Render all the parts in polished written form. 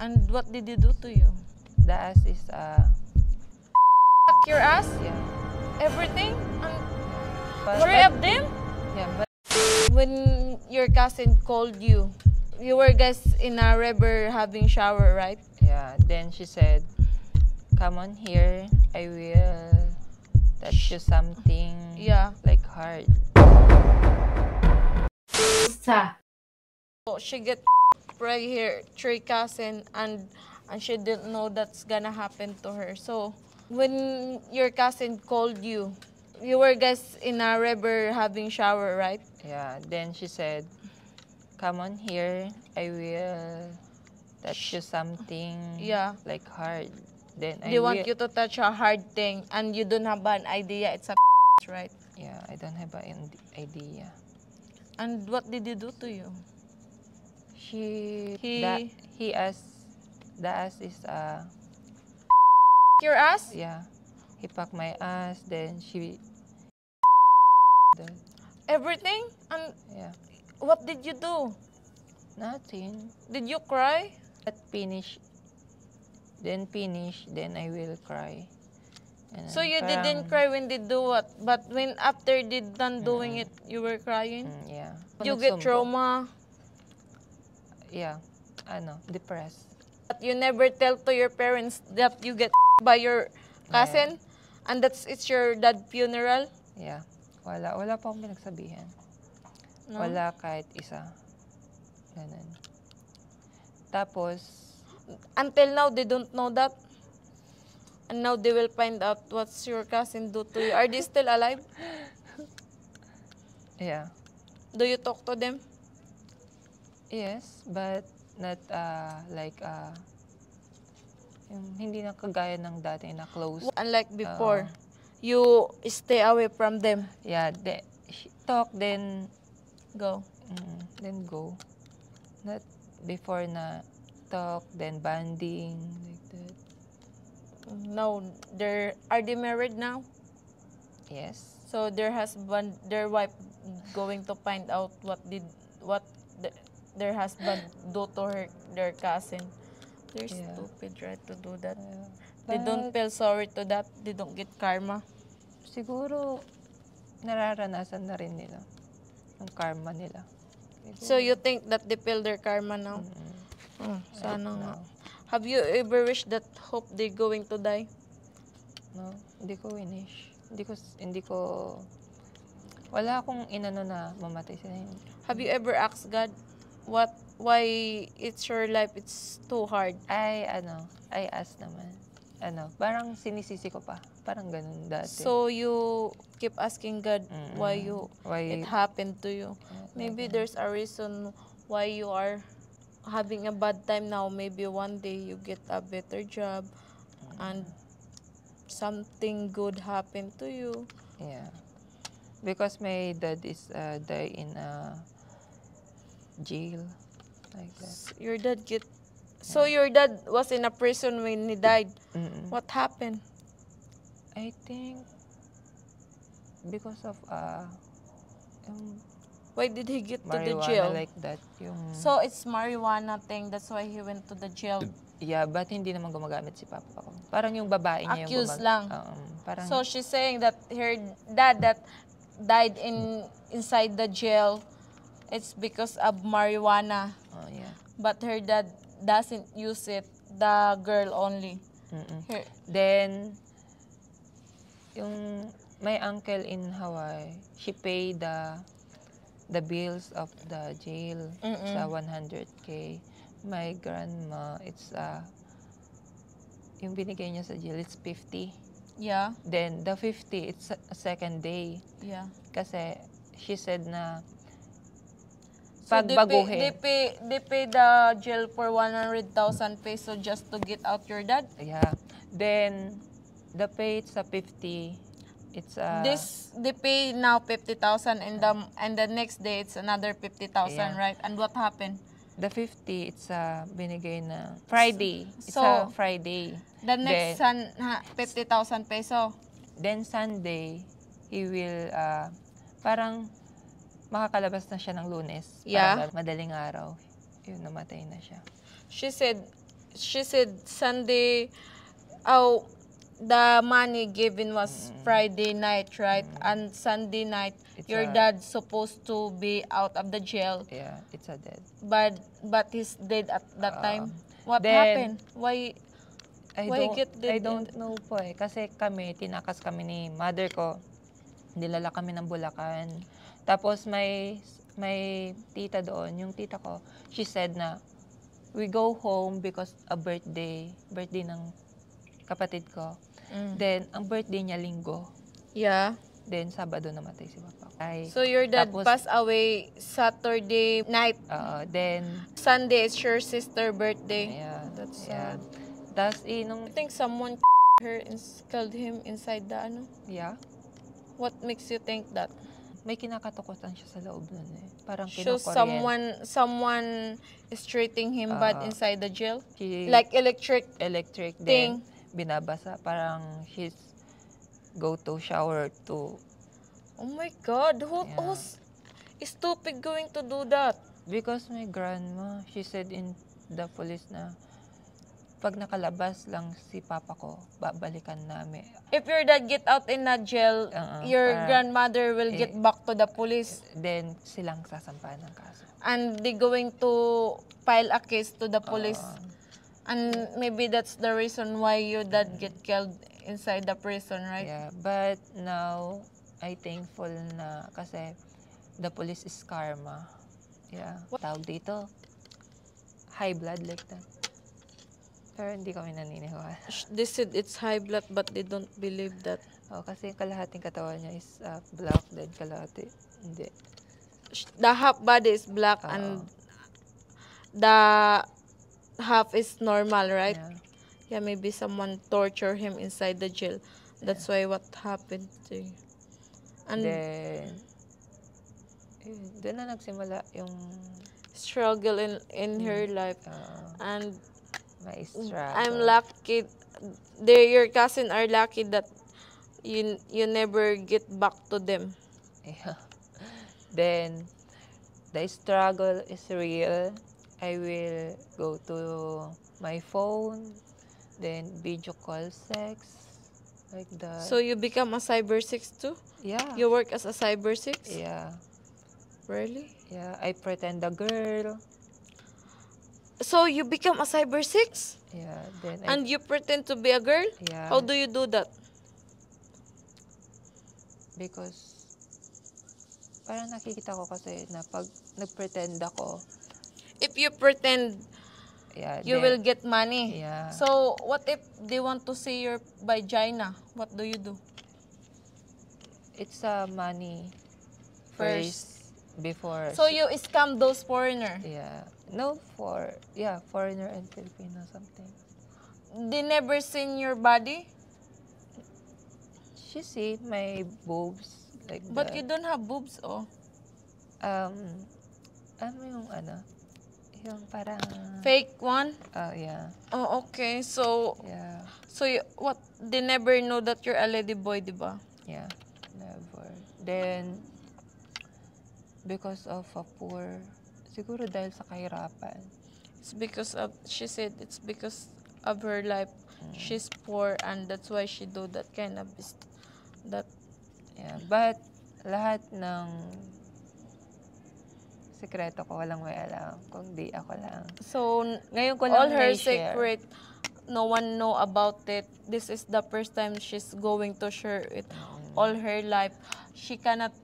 And what did he do to you? The ass is Your ass? yeah. Everything? But, Three of them? yeah, but When your cousin called you, you were guys in a river having shower, right? yeah, then she said, "Come on here. I will touch you something Yeah. like hard." So she get right here, three cousin, and she didn't know that's gonna happen to her. So when your cousin called you were guys in a river having shower, right? Yeah, then she said, "Come on here. I will touch you something Yeah. like hard." Then They want you to touch a hard thing, and you don't have an idea it's a right? Yeah, I don't have an idea. And what did he do to you? He asked, the ass is Your ass? yeah, he packed my ass, then she Everything? And yeah, what did you do? nothing. Did you cry? But finish, then I will cry. And So you parang, didn't cry when they do what? But when after they done doing it, you were crying? yeah. You get Nagsumbo. trauma? Yeah, depressed. But you never tell to your parents that you get by your cousin? And it's your dad funeral? Yeah. Wala pa akong pinagsabihan. No? Wala kahit isa. Ganun. Tapos, Until now, they don't know that? And now they will find out what's your cousin do to you. Are they still alive? yeah. Do you talk to them? Yes, but not like yung hindi na kagaya ng dati na close. Unlike before, you stay away from them. Yeah, talk then Go. then go. Not before na talk then bonding like that. Now, are they married now? Yes. So their husband, their wife, going to find out what their husband do to their cousin. They're stupid, right, to do that. They don't feel sorry to that. They don't get karma. Siguro nararanasan na rin nila yung karma nila. Siguro. So you think that they feel their karma now? Sana nga. Have you ever wished that hope they're going to die? No, hindi ko winish. Hindi ko wala akong inano na mamatay sila. Have you ever asked God why it's your life it's too hard? I ask naman. Parang sinisisi ko pa. Parang ganun dati. So you keep asking God why it happened to you. Maybe there's a reason why you are having a bad time now. Maybe one day you get a better job and something good happened to you. Yeah. Because my dad is died in jail like that. Your dad So your dad was in a prison when he died. What happened? I think because of Why did he get to the marijuana jail? like that. So it's marijuana thing. That's why he went to the jail. Yeah, but hindi naman gumagamit si Papa ko. Parang yung babae niya yung Accused lang. Parang, So she's saying that her dad that died inside the jail, it's because of marijuana. yeah. But her dad doesn't use it. The girl only. Then, yung my uncle in Hawaii, she paid the bills of the jail sa 100K. My grandma, it's yung binigay niya sa jail, it's 50. Yeah. Then the 50, it's a second day. Yeah. Kasi she said na So pagbaguhin. they pay the jail for 100,000 pesos just to get out your dad? Yeah. Then the pay it's a 50. It's They pay now 50,000 and the next day it's another 50,000, right? And what happened? the 50, it's binigay na Friday. It's So, a Friday. The next 50,000 peso. Then Sunday, he will parang makakalabas na siya ng Lunes. Yeah. Parang madaling araw. Yun, namatay na siya. She said she said Sunday, oh, the money given was Friday night, right? And Sunday night, your dad supposed to be out of the jail. Yeah, it's a dead. But he's dead at that time. What Then, happened? Why get dead? I don't know po eh. Kasi kami, tinakas kami ni mother ko. Nilala kami ng Bulacan. Tapos may tita doon, yung tita ko, she said na, we go home because a birthday ng kapatid ko. Then, ang birthday niya linggo. Yeah. Then, Sabado namatay si papa. So, your dad passed away Saturday night. Then, Sunday is your sister's birthday. Yeah. That's sad. Tapos, I think someone her and killed him inside the ano? Yeah. What makes you think that? May kinakatakutan siya sa loob nun eh. Parang So, kinukuryente. someone is treating him bad inside the jail? She- Like electric Thing. Binabasa. Parang she's go to shower to. Oh my God, who's stupid going to do that? Because my grandma, she said in the police na pag nakalabas lang si papa ko, babalikan namin. If your dad get out in the jail, your grandmother will get back to the police. Then silang sasampahan ng kaso. And they going to file a case to the police. And maybe that's the reason why your dad get killed inside the prison, right? Yeah, but now, I thankful na kasi the police is karma. Yeah. Tawag dito, high blood like that. Pero hindi kami naniniwala. They said it's high blood but they don't believe that. Kasi kalahating katawan niya is black, then kalahati hindi. The half body is black and the half is normal, right? Yeah, maybe someone torture him inside the jail. That's why what happened to you. And then, doon na nagsimula yung struggle in her life. And may struggle. I'm lucky. Your cousin are lucky that you never get back to them. Yeah. Then, the struggle is real. I will go to my phone, then video call sex, like that. So you become a cyber sex too? Yeah. You work as a cyber sex? Yeah. Really? Yeah, I pretend a girl. So you become a cyber sex? Yeah. Then and you pretend to be a girl? Yeah. How do you do that? Because parang nakikita ko kasi na pag nag-pretend ako, if you pretend, you will get money. Yeah. So, what if they want to see your vagina? What do you do? It's money first before. So, you scam those foreigner? Yeah. No, foreigner and Filipino something. They never seen your body? She see my boobs like But that. you don't have boobs, oh. Ano yung yung parang fake one? Yeah. Oh, okay. So, yeah. So, what? They never know that you're a lady boy, diba? Yeah, never. Then, because of a poor, siguro dahil sa kahirapan. It's because of, she said, it's because of her life. She's poor and that's why she do that kind of that. Yeah, but lahat ng sekreto ko, walang may alam, kung di ako lang. So, ngayon ko all lang her share. secret, no one know about it. This is the first time she's going to share it. All her life. She cannot,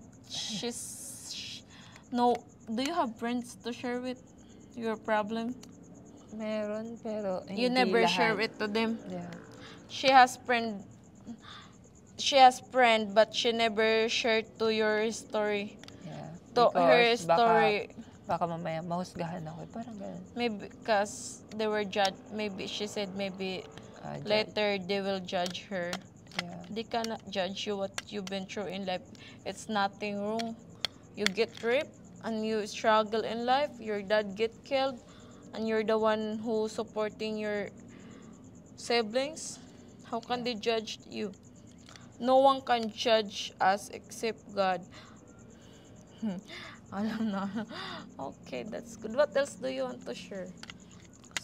no, do you have friends to share with your problem? Meron, pero hindi you never lahat. share it to them? Yeah. She has friend, but she never shared to your story. To her story. Baka mamaya mahusgahan ako. Parang ganun. Maybe because they were judged. Maybe she said maybe later they will judge her. Yeah. They cannot judge you what you've been through in life. It's nothing wrong. You get raped and you struggle in life. Your dad get killed and you're the one who supporting your siblings. How can they judge you? No one can judge us except God. Alam na. Okay, that's good. What else do you want to share?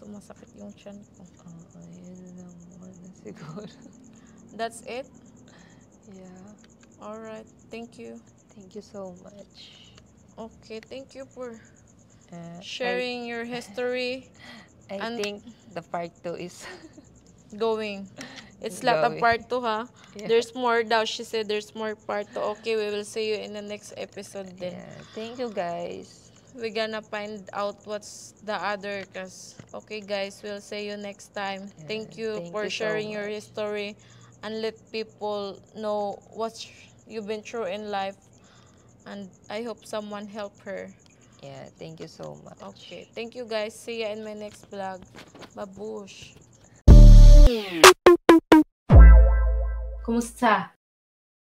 sumasakit yung tiyan ko. Yun lang muna siguro. That's it? Yeah. Alright. Thank you. Thank you so much. Okay. Thank you for sharing your history. I think the part 2 is going. It's not a part 2, ha? Yeah. There's more daw. She said there's more part 2. Okay, we will see you in the next episode then. Yeah. Thank you, guys. We're gonna find out what's the other. Okay, guys, we'll see you next time. Yeah, Thank you thank for you so sharing your much. history and let people know what you've been through in life. And I hope someone help her. Yeah, thank you so much. Okay, thank you, guys. See ya in my next vlog. Babush! Kumusta?